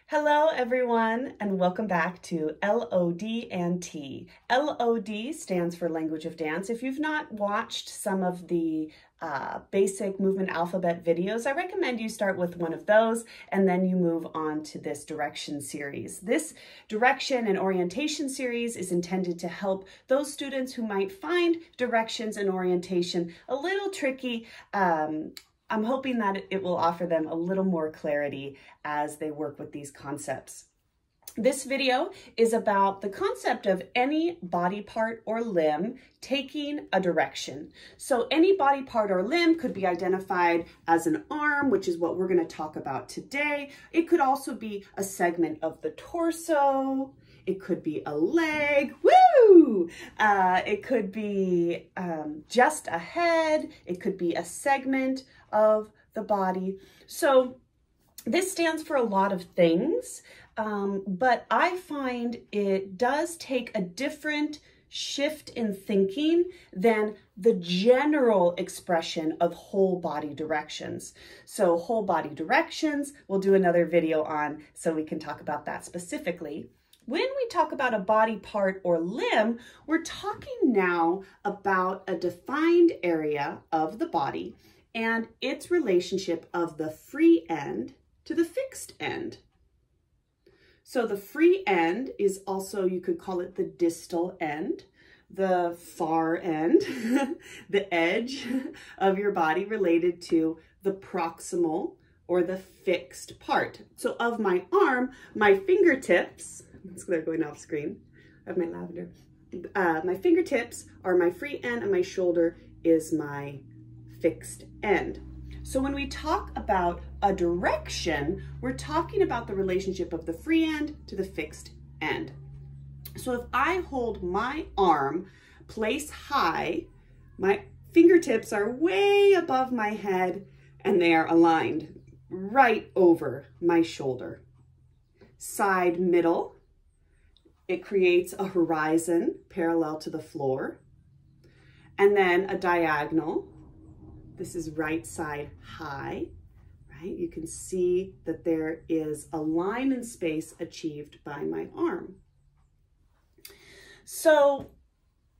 Hello everyone and welcome back to LOD and T. LOD stands for Language of Dance. If you've not watched some of the basic movement alphabet videos, I recommend you start with one of those and then you move on to this direction series. This direction and orientation series is intended to help those students who might find directions and orientation a little tricky. I'm hoping that it will offer them a little more clarity as they work with these concepts. This video is about the concept of any body part or limb taking a direction. So any body part or limb could be identified as an arm, which is what we're going to talk about today. It could also be a segment of the torso. It could be a leg, woo! It could be just a head. It could be a segment of the body. So this stands for a lot of things, but I find it does take a different shift in thinking than the general expression of whole body directions. So whole body directions, we'll do another video on so we can talk about that specifically. When we talk about a body part or limb, we're talking now about a defined area of the body and its relationship of the free end to the fixed end. So the free end is also, you could call it the distal end, the far end, the edge of your body related to the proximal or the fixed part. So of my arm, my fingertips, they're going off screen, I have my lavender. My fingertips are my free end and my shoulder is my fixed end. So when we talk about a direction, we're talking about the relationship of the free end to the fixed end. So if I hold my arm place high, my fingertips are way above my head and they are aligned right over my shoulder. Side middle, it creates a horizon parallel to the floor, and then a diagonal. This is right side high, right? You can see that there is a line in space achieved by my arm. So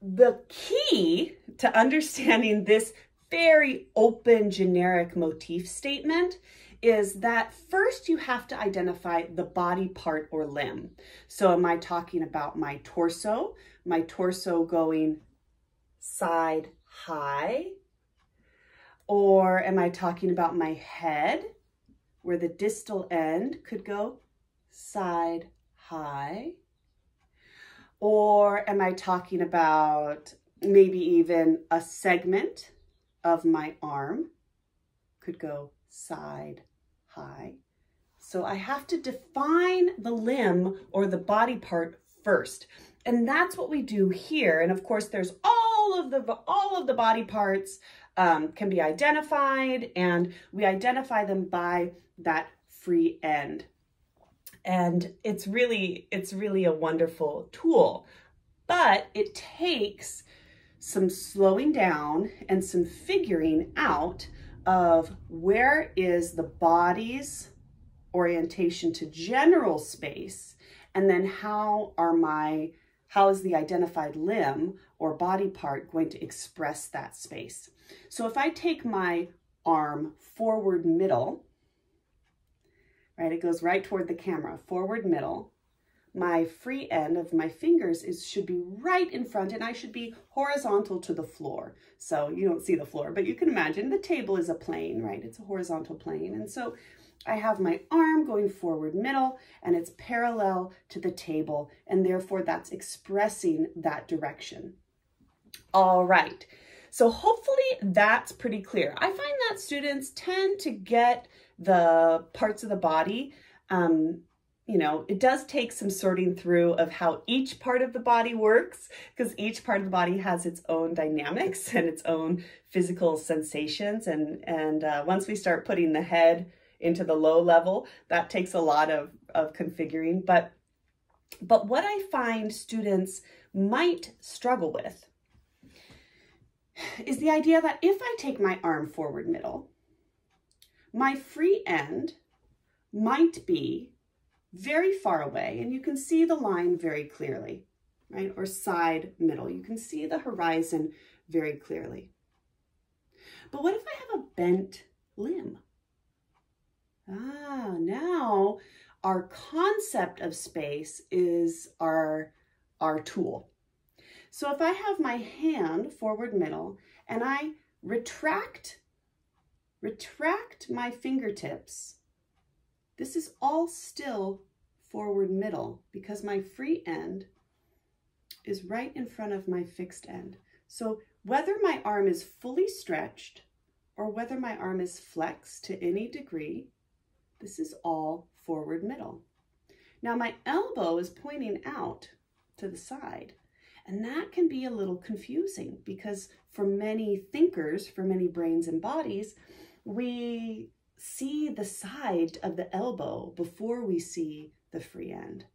the key to understanding this very open generic motif statement is that first you have to identify the body part or limb. So am I talking about my torso going side high? Or am I talking about my head where the distal end could go side high? Or am I talking about maybe even a segment of my arm could go side high? So I have to define the limb or the body part first. And that's what we do here. And of course, there's all of the body parts can be identified, and we identify them by that free end. And it's really a wonderful tool, but it takes some slowing down and some figuring out of where is the body's orientation to general space, and then how is the identified limb or body part going to express that space. So if I take my arm forward middle, right, it goes right toward the camera, forward middle, my free end of my fingers should be right in front and I should be horizontal to the floor. So you don't see the floor, but you can imagine the table is a plane, right? It's a horizontal plane. And so I have my arm going forward middle and it's parallel to the table, and therefore that's expressing that direction. All right, so hopefully that's pretty clear. I find that students tend to get the parts of the body, you know, it does take some sorting through of how each part of the body works, because each part of the body has its own dynamics and its own physical sensations. And once we start putting the head into the low level, that takes a lot of configuring. But what I find students might struggle with is the idea that if I take my arm forward middle, my free end might be very far away, and you can see the line very clearly, right? Or side middle. You can see the horizon very clearly. But what if I have a bent limb? Now our concept of space is our tool. So if I have my hand forward middle and I retract my fingertips, this is all still forward middle because my free end is right in front of my fixed end. So whether my arm is fully stretched or whether my arm is flexed to any degree, this is all forward middle. Now my elbow is pointing out to the side, and that can be a little confusing because for many thinkers, for many brains and bodies, we see the side of the elbow before we see the free end.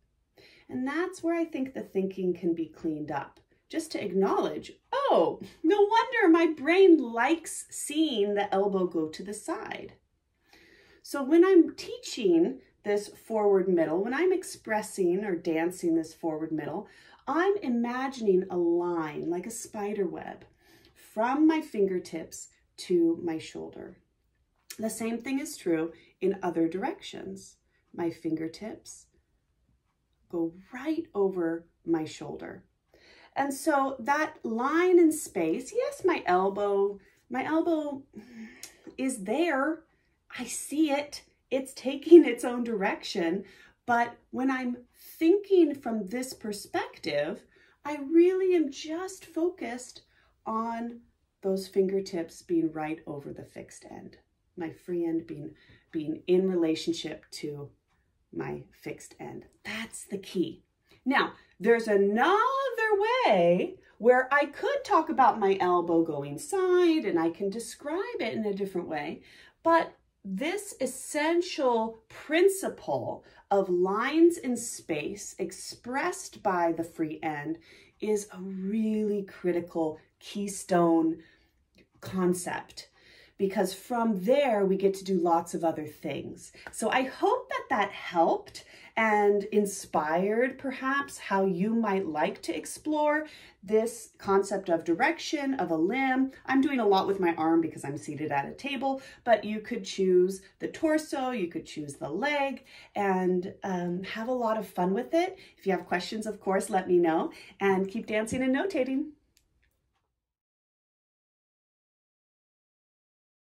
And that's where I think the thinking can be cleaned up. Just to acknowledge, oh, no wonder my brain likes seeing the elbow go to the side. So when I'm teaching this forward middle, when I'm expressing or dancing this forward middle, I'm imagining a line like a spider web from my fingertips to my shoulder. The same thing is true in other directions. My fingertips go right over my shoulder. And so that line in space, yes, my elbow is there. I see it. It's taking its own direction. But when I'm thinking from this perspective, I really am just focused on those fingertips being right over the fixed end. My free end being in relationship to my fixed end. That's the key. Now, there's another way where I could talk about my elbow going side and I can describe it in a different way, but this essential principle of lines in space expressed by the free end is a really critical keystone concept, because from there we get to do lots of other things. So I hope that that helped and inspired perhaps how you might like to explore this concept of direction of a limb. I'm doing a lot with my arm because I'm seated at a table, but you could choose the torso, you could choose the leg, and have a lot of fun with it. If you have questions, of course, let me know, and keep dancing and notating.